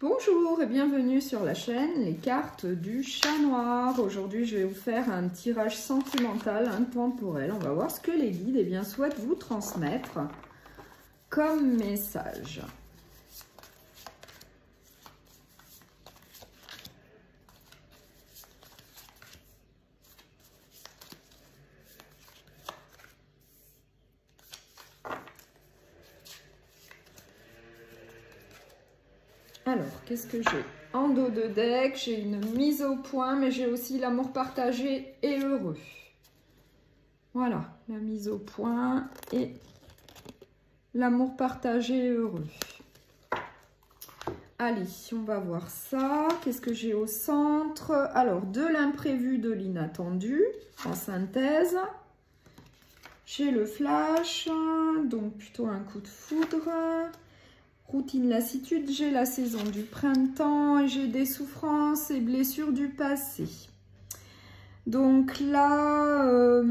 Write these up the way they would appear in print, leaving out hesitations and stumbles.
Bonjour et bienvenue sur la chaîne Les Cartes du Chat Noir. Aujourd'hui, je vais vous faire un tirage sentimental intemporel. On va voir ce que les guides souhaitent vous transmettre comme message. Alors, qu'est-ce que j'ai? En dos de deck, j'ai une mise au point, mais j'ai aussi l'amour partagé et heureux. Voilà, la mise au point et l'amour partagé et heureux. Allez, on va voir ça. Qu'est-ce que j'ai au centre? Alors, de l'imprévu, de l'inattendu, en synthèse. J'ai le flash, donc plutôt un coup de foudre. Routine, lassitude, j'ai la saison du printemps et j'ai des souffrances et blessures du passé. Donc là,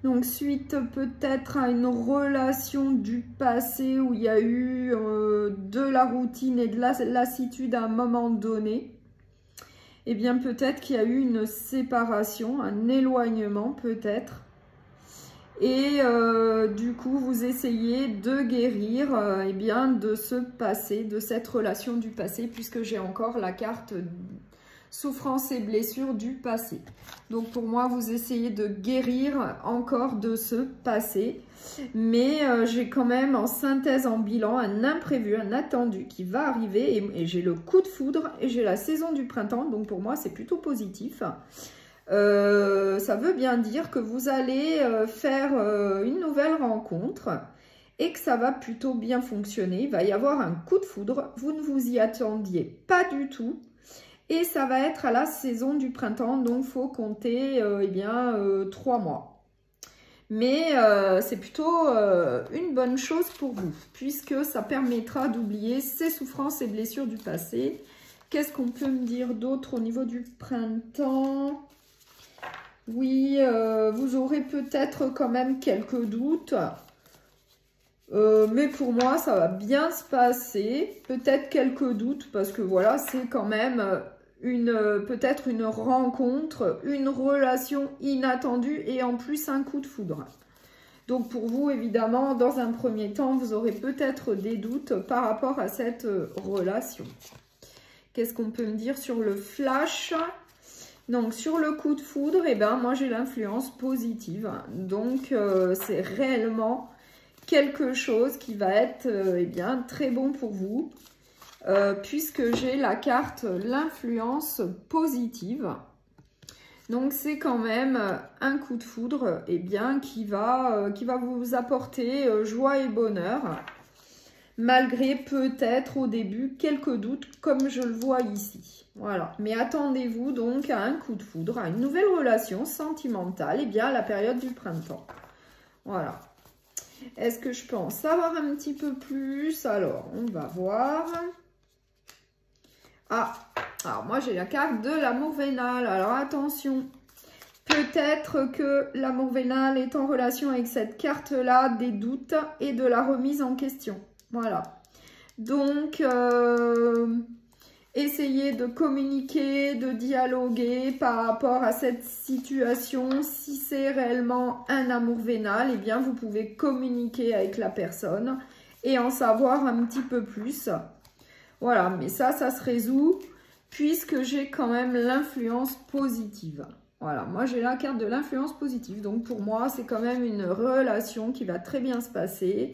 donc suite peut-être à une relation du passé où il y a eu de la routine et de la lassitude à un moment donné, eh bien peut-être qu'il y a eu une séparation, un éloignement peut-être. Et du coup, vous essayez de guérir eh bien, de ce passé, de cette relation du passé, puisque j'ai encore la carte souffrance et blessures du passé. Donc pour moi, vous essayez de guérir encore de ce passé. Mais j'ai quand même en synthèse, en bilan, un imprévu, un attendu qui va arriver. Et j'ai le coup de foudre et j'ai la saison du printemps. Donc pour moi, c'est plutôt positif. Ça veut bien dire que vous allez faire une nouvelle rencontre et que ça va plutôt bien fonctionner. Il va y avoir un coup de foudre, vous ne vous y attendiez pas du tout et ça va être à la saison du printemps, donc il faut compter 3 mois. Mais c'est plutôt une bonne chose pour vous puisque ça permettra d'oublier ces souffrances et blessures du passé. Qu'est-ce qu'on peut me dire d'autre au niveau du printemps ? Oui, vous aurez peut-être quand même quelques doutes, mais pour moi, ça va bien se passer. Peut-être quelques doutes parce que voilà, c'est quand même peut-être une rencontre, une relation inattendue et en plus un coup de foudre. Donc pour vous, évidemment, dans un premier temps, vous aurez peut-être des doutes par rapport à cette relation. Qu'est-ce qu'on peut me dire sur le flash ? Donc, sur le coup de foudre, eh ben, moi, j'ai l'influence positive. Donc, c'est réellement quelque chose qui va être très bon pour vous. Puisque j'ai la carte l'influence positive. Donc, c'est quand même un coup de foudre qui va vous apporter joie et bonheur. Malgré peut-être au début quelques doutes comme je le vois ici. Voilà. Mais attendez-vous donc à un coup de foudre, à une nouvelle relation sentimentale, à la période du printemps. Voilà. Est-ce que je peux en savoir un petit peu plus? Alors, on va voir. Ah, alors moi j'ai la carte de l'amour vénal. Alors attention, peut-être que l'amour vénal est en relation avec cette carte-là, des doutes et de la remise en question. Voilà, donc essayez de communiquer, de dialoguer par rapport à cette situation. Si c'est réellement un amour vénal, eh bien vous pouvez communiquer avec la personne et en savoir un petit peu plus. Voilà, mais ça se résout puisque j'ai quand même l'influence positive. Voilà, moi j'ai la carte de l'influence positive, donc pour moi c'est quand même une relation qui va très bien se passer.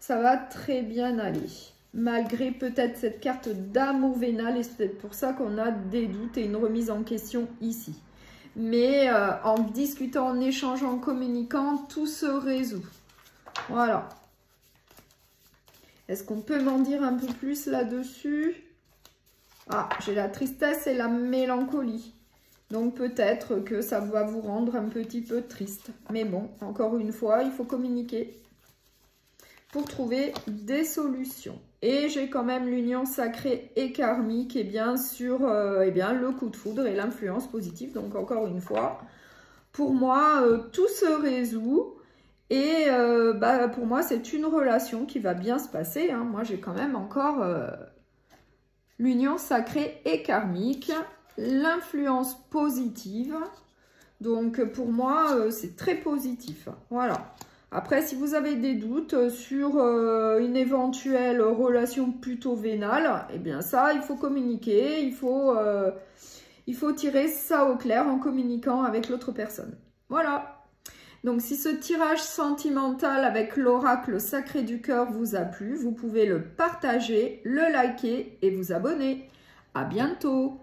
Ça va très bien aller, malgré peut-être cette carte d'amour vénal, et c'est peut-être pour ça qu'on a des doutes et une remise en question ici. Mais en discutant, en échangeant, en communiquant, tout se résout. Voilà. Est-ce qu'on peut m'en dire un peu plus là-dessus? Ah, j'ai la tristesse et la mélancolie. Donc peut-être que ça va vous rendre un petit peu triste. Mais bon, encore une fois, il faut communiquer pour trouver des solutions. Et j'ai quand même l'union sacrée et karmique et bien sûr le coup de foudre et l'influence positive. Donc encore une fois, pour moi, tout se résout Et pour moi, c'est une relation qui va bien se passer. Hein. Moi, j'ai quand même encore l'union sacrée et karmique, l'influence positive. Donc, pour moi, c'est très positif. Voilà. Après, si vous avez des doutes sur une éventuelle relation plutôt vénale, eh bien ça, il faut communiquer, il faut tirer ça au clair en communiquant avec l'autre personne. Voilà. Donc, si ce tirage sentimental avec l'oracle sacré du cœur vous a plu, vous pouvez le partager, le liker et vous abonner. À bientôt!